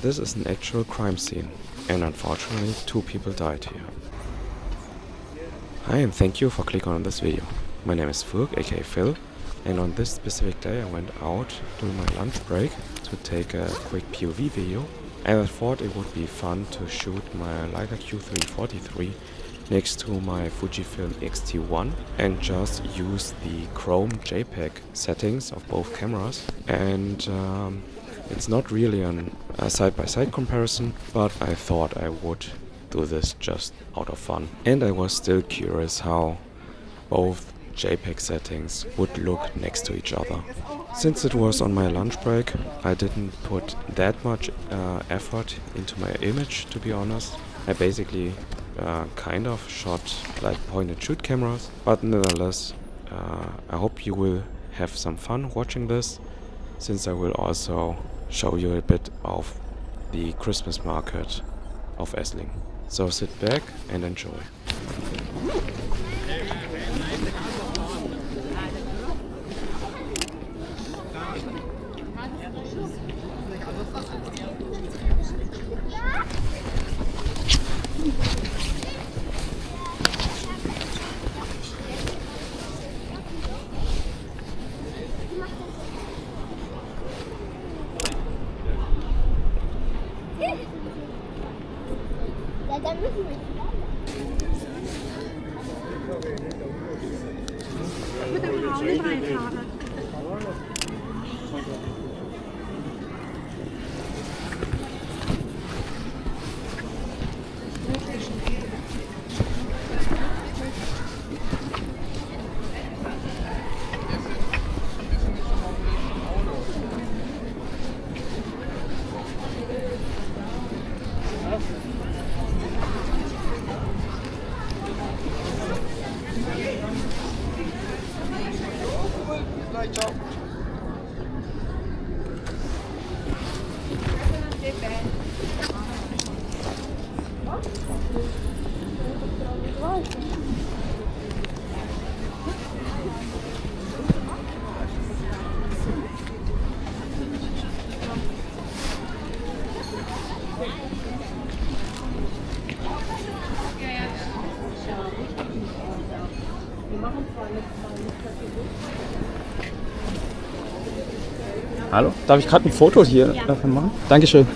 This is an actual crime scene, and unfortunately 2 people died here. Hi and thank you for clicking on this video. My name is Furk, aka Phil, and on this specific day I went out during my lunch break to take a quick POV video, and I thought it would be fun to shoot my Leica Q3 43 next to my Fujifilm X-T1 and just use the Chrome JPG settings of both cameras. And it's not really a side-by-side comparison, but I thought I would do this just out of fun. And I was still curious how both JPG settings would look next to each other. Since it was on my lunch break, I didn't put that much effort into my image, to be honest. I basically kind of shot like point-and-shoot cameras, but nonetheless, I hope you will have some fun watching this, since I will also show you a bit of the Christmas market of Esslingen. So sit back and enjoy. Dann müssen wir mit dem Haoge reinfahren. Hallo, darf ich gerade ein Foto hier davon machen? Dankeschön.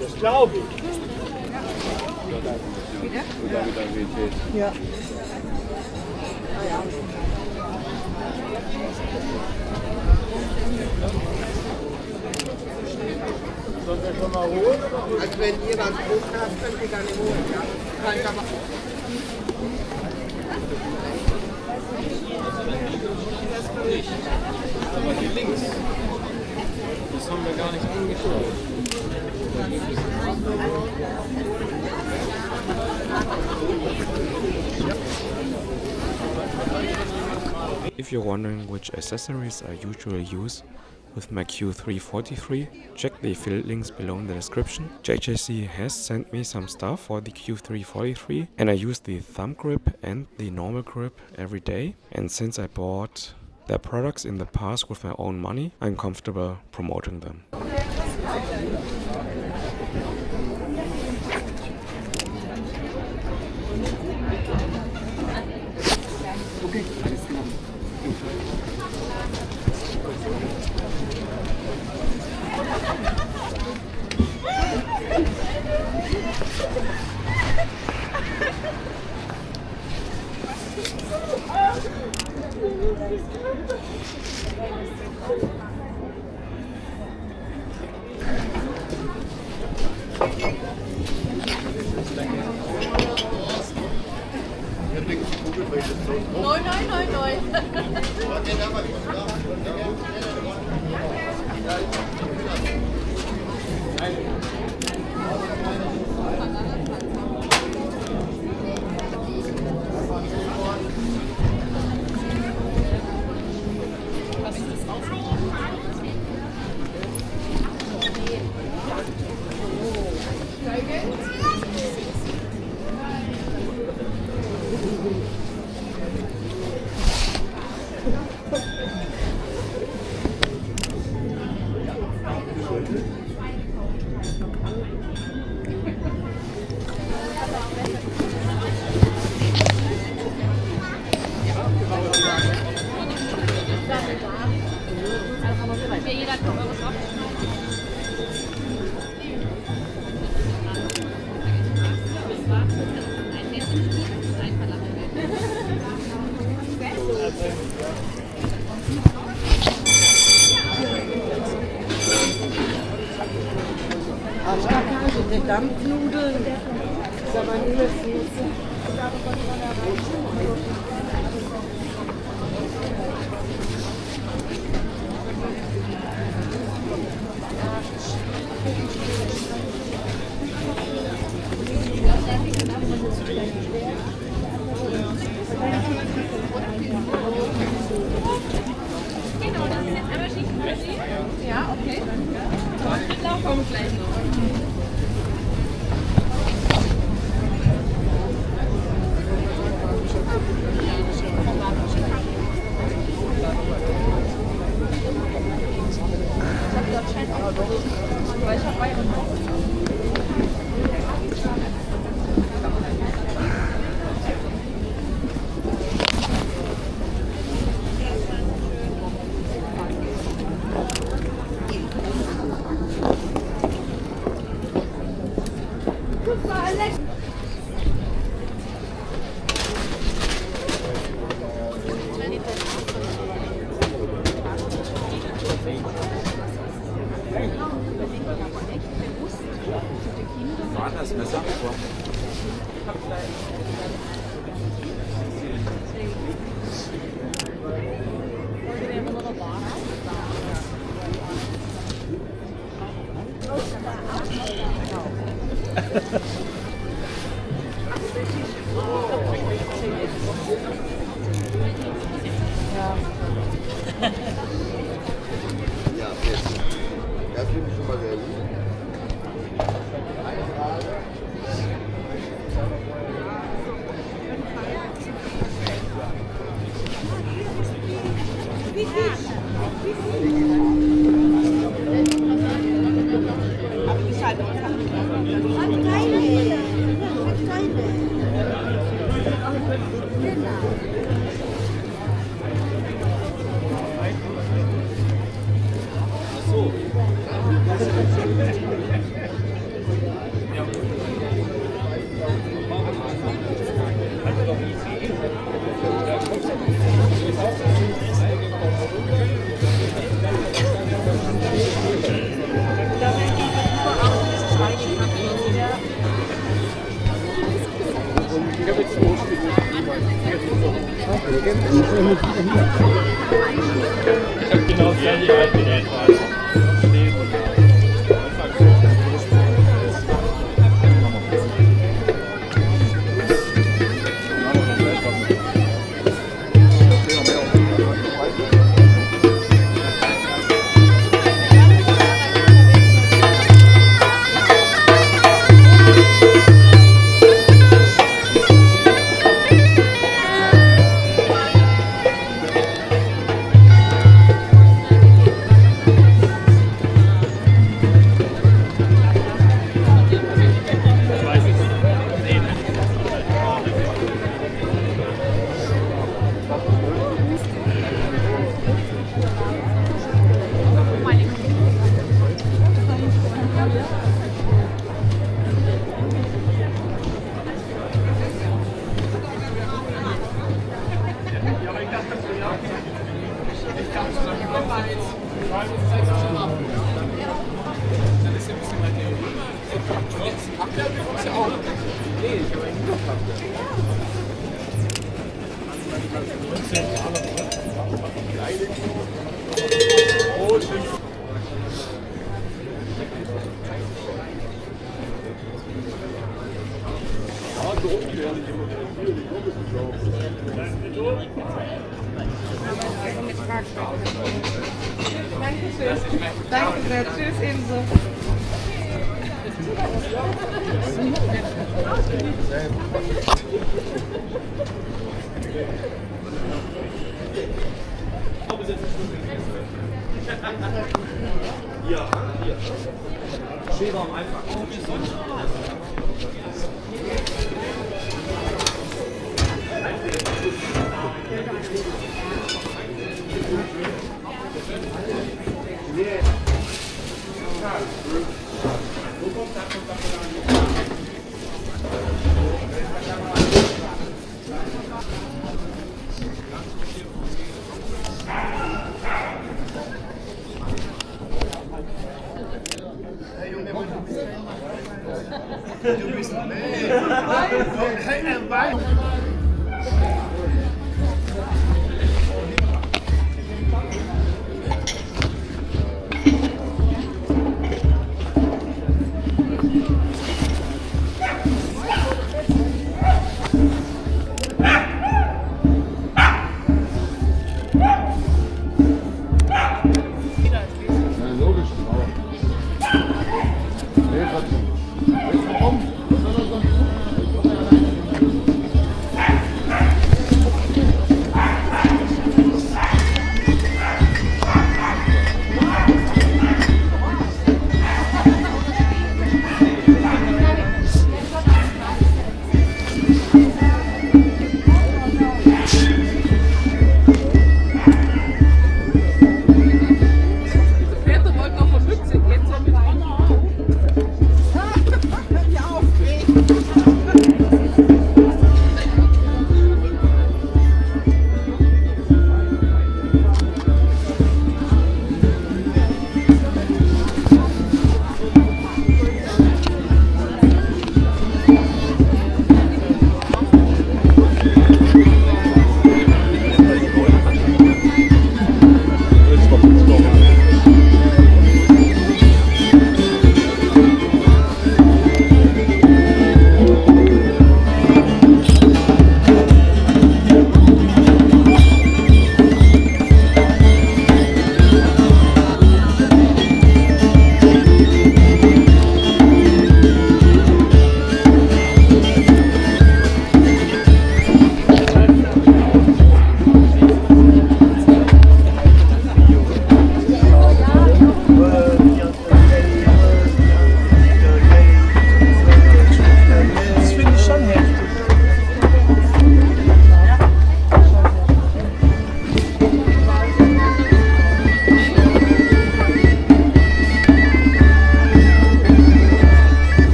Das glaube ich. Ja. Sollen wir schon mal holen? Also wenn ihr was Druck habt, könnt ihr gerne holen, ja? Kann ich aber aber die links, das haben wir gar nicht angeschaut. If you're wondering which accessories I usually use with my Q3 43, check the affiliate links below in the description. JJC has sent me some stuff for the Q3 43, and I use the thumb grip and the normal grip every day. And since I bought their products in the past with my own money, I'm comfortable promoting them. Okay, alles klar. jeder kommt was drauf. Dampfnudeln. Das ist aber nicht mehr süß. Genau, das ist jetzt einmal Schichten für Sie. Ja, okay. Ablauf kommt gleich noch. Das Messer. Ja, das finde ich schon mal sehr gut. Ich habe genau das gleiche alt wie der Danke sehr. Tschüss ebenso. Ja, hier. Schäberraum einfach.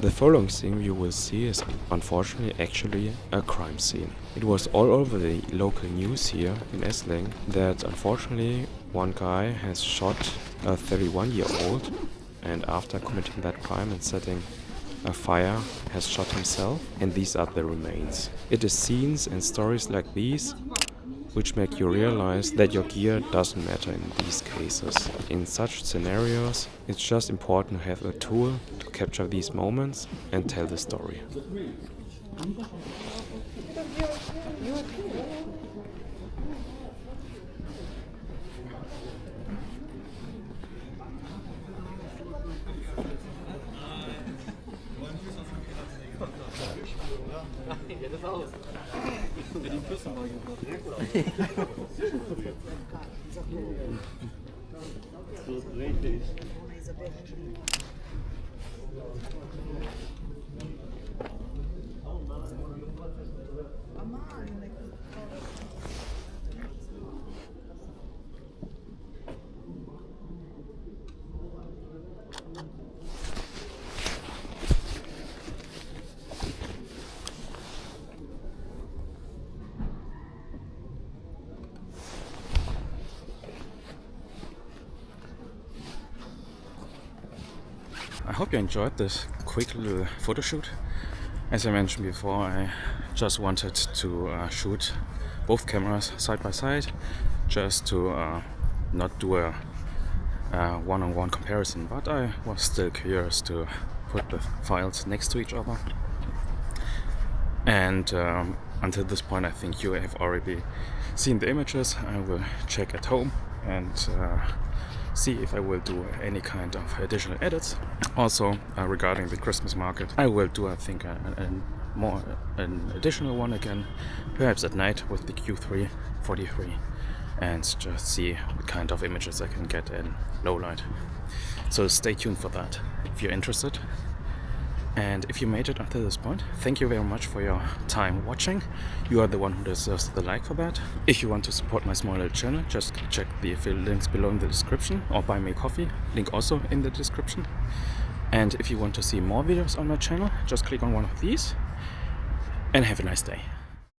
The following scene you will see is unfortunately actually a crime scene. It was all over the local news here in Esslingen that unfortunately one guy has shot a 31-year-old and after committing that crime and setting a fire has shot himself, and these are the remains. It is scenes and stories like these which make you realize that your gear doesn't matter in these cases. In such scenarios, it's just important to have a tool to capture these moments and tell the story. I hope you enjoyed this quick little photo shoot. As I mentioned before, I just wanted to shoot both cameras side by side, just to not do a one-on-one comparison, but I was still curious to put the files next to each other. And until this point, I think you have already seen the images. I will check at home and see if I will do any kind of additional edits. Also, regarding the Christmas market, I will do, I think, an additional one again, perhaps at night with the Q3 43, and just see what kind of images I can get in low light. So stay tuned for that if you're interested. And if you made it until this point, thank you very much for your time watching. You are the one who deserves the like for that. If you want to support my small little channel, just check the affiliate links below in the description, or buy me a coffee, link also in the description. And if you want to see more videos on my channel, just click on one of these, and have a nice day.